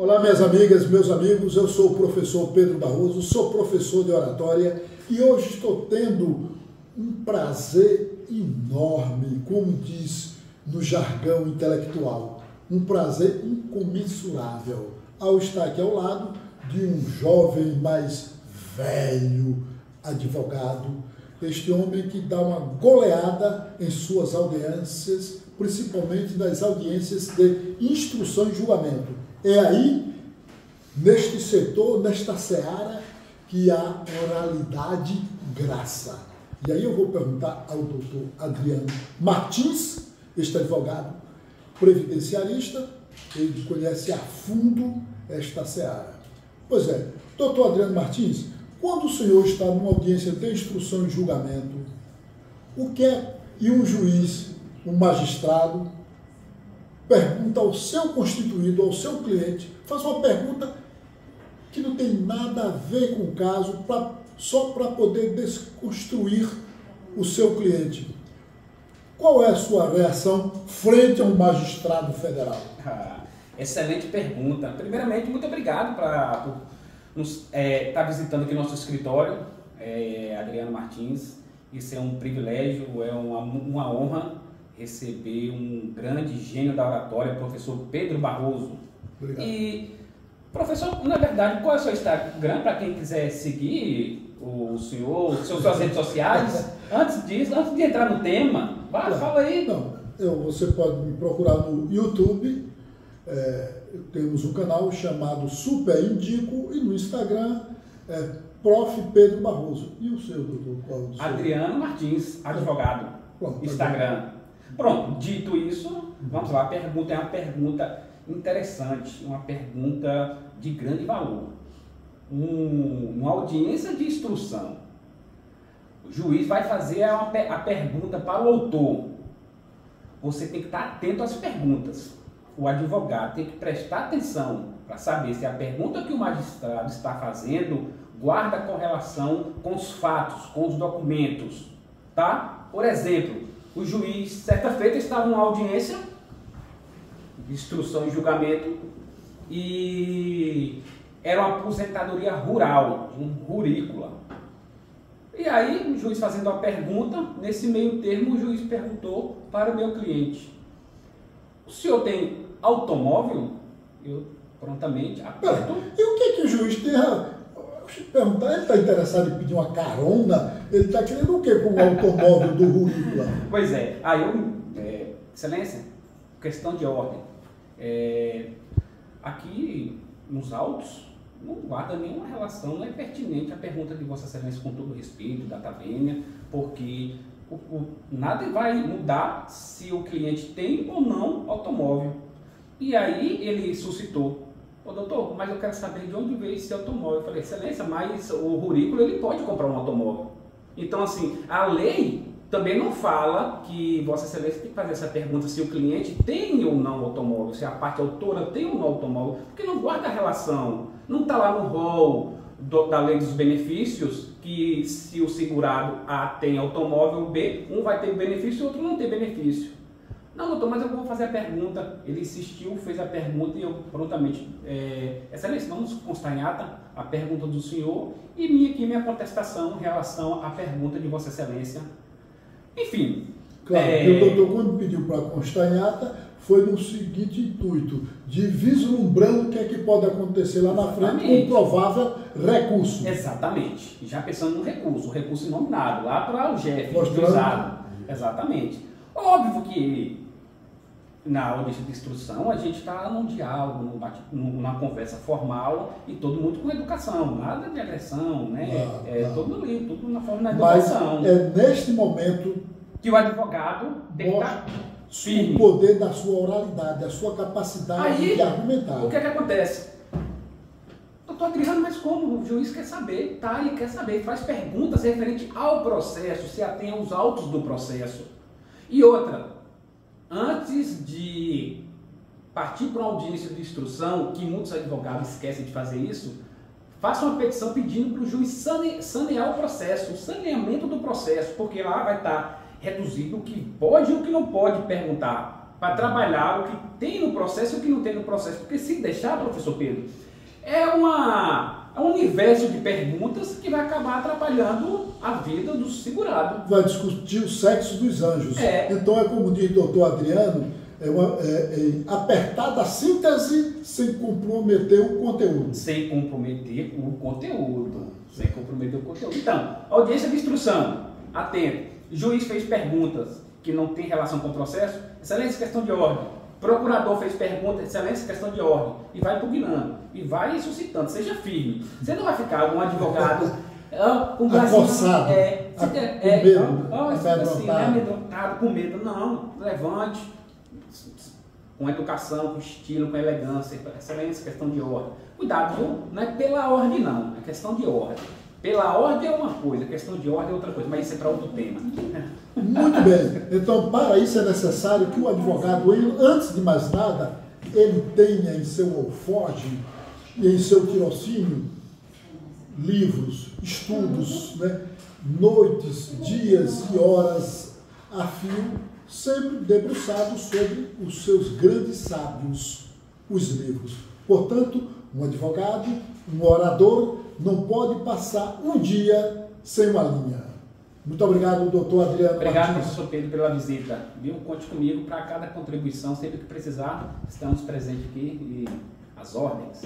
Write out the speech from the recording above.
Olá, minhas amigas, meus amigos, eu sou o professor Pedro Barroso, sou professor de oratória e hoje estou tendo um prazer enorme, como diz no jargão intelectual, um prazer incomensurável ao estar aqui ao lado de um jovem mais velho advogado, este homem que dá uma goleada em suas audiências, principalmente nas audiências de instrução e julgamento. É aí, neste setor, nesta seara, que há oralidade graça. E aí eu vou perguntar ao doutor Adriano Martins, este advogado previdenciarista, ele conhece a fundo esta seara. Pois é, doutor Adriano Martins, quando o senhor está numa audiência de instrução e julgamento, o que é, e um juiz, um magistrado, pergunta ao seu constituído, ao seu cliente, faz uma pergunta que não tem nada a ver com o caso, só para poder desconstruir o seu cliente. Qual é a sua reação frente a um magistrado federal? Excelente pergunta. Primeiramente, muito obrigado por estar visitando aqui nosso escritório, Adriano Martins. Isso é um privilégio, é uma honra receber um grande gênio da oratória, professor Pedro Barroso. Obrigado. E, professor, na verdade, qual é o seu Instagram para quem quiser seguir o senhor, suas redes sociais? Antes de entrar no tema, fala aí. Não, você pode me procurar no YouTube, temos um canal chamado Super Indico, e no Instagram Prof. Pedro Barroso. E o seu, doutor? Qual o seu? Adriano Martins, advogado. Pronto, Instagram. Pronto, dito isso, vamos lá, a pergunta é uma pergunta interessante, uma pergunta de grande valor. Uma audiência de instrução, o juiz vai fazer a pergunta para o autor. Você tem que estar atento às perguntas. O advogado tem que prestar atenção para saber se a pergunta que o magistrado está fazendo guarda correlação com os fatos, com os documentos, tá? Por exemplo, o juiz, certa feita, estava numa audiência de instrução e julgamento e era uma aposentadoria rural, um rurícola. E aí, o juiz fazendo uma pergunta, nesse meio termo, o juiz perguntou para o meu cliente: o senhor tem automóvel? Eu prontamente aperto. E o que o juiz tem a perguntar? Ele está interessado em pedir uma carona? Ele está querendo o quê com o automóvel do rurícola? Pois é, aí excelência, questão de ordem. Aqui nos autos não guarda nenhuma relação, não é pertinente a pergunta de Vossa Excelência, com todo respeito, data vênia, porque nada vai mudar se o cliente tem ou não automóvel. E aí ele suscitou: ô doutor, mas eu quero saber de onde veio esse automóvel. Eu falei: excelência, mas o rurículo ele pode comprar um automóvel. Então, assim, a lei também não fala que Vossa Excelência tem que fazer essa pergunta se o cliente tem ou não automóvel, se a parte autora tem ou não automóvel, porque não guarda relação. Não está lá no rol da lei dos benefícios que se o segurado A tem automóvel, B, um vai ter benefício e o outro não tem benefício. Não, doutor, mas eu vou fazer a pergunta. Ele insistiu, fez a pergunta e eu prontamente, excelência, vamos constar em ata a pergunta do senhor e minha contestação em relação à pergunta de Vossa Excelência. Enfim. Claro, e o doutor, quando pediu para constar em ata, foi no seguinte intuito, de vislumbrando o que é que pode acontecer lá na frente com um provável recurso. Exatamente. Já pensando no recurso, o recurso inominado, lá para o GF, mostrando. Exatamente. Óbvio que na audiência de instrução a gente está num diálogo, numa conversa formal e todo mundo com educação, nada de agressão, né? Tudo ali, tudo na forma da educação. Mas é neste momento que o advogado tem que estar firme. O poder da sua oralidade, da sua capacidade de argumentar. O que é que acontece? Doutor Adriano, mas como? O juiz quer saber, tá? Ele quer saber, faz perguntas referentes ao processo, se atém aos autos do processo. E outra, antes de partir para uma audiência de instrução, que muitos advogados esquecem de fazer isso, faça uma petição pedindo para o juiz sanear o processo, o saneamento do processo, porque lá vai estar reduzido o que pode e o que não pode perguntar. para trabalhar o que tem no processo e o que não tem no processo. Porque se deixar, professor Pedro, é um universo de perguntas que vai acabar atrapalhando a vida do segurado. Vai discutir o sexo dos anjos. Então é como diz o doutor Adriano, apertar da síntese sem comprometer o conteúdo. Sem comprometer o conteúdo. Sem comprometer o conteúdo. Então, audiência de instrução, atento. Juiz fez perguntas que não tem relação com o processo, excelência, questão de ordem. Procurador fez pergunta, excelência, questão de ordem. E vai pugnando, e vai suscitando. Seja firme. Você não vai ficar algum advogado com acossado, amedrontado, com medo. Não, levante. Com educação, com estilo, com elegância, excelência, questão de ordem. Cuidado, viu? Não é pela ordem, não. É questão de ordem. Pela ordem é uma coisa, questão de ordem é outra coisa, mas isso é para outro tema. Muito bem. Então, para isso é necessário que o advogado, antes de mais nada, ele tenha em seu alforje e em seu tirocínio livros, estudos, né? Noites, dias e horas a fio, sempre debruçados sobre os seus grandes sábios, os livros. Portanto, um advogado, um orador, não pode passar um dia sem uma linha. Muito obrigado, doutor Adriano. Obrigado, professor Pedro, pela visita. Viu? Conte comigo para cada contribuição, sempre que precisar, estamos presentes aqui e às ordens.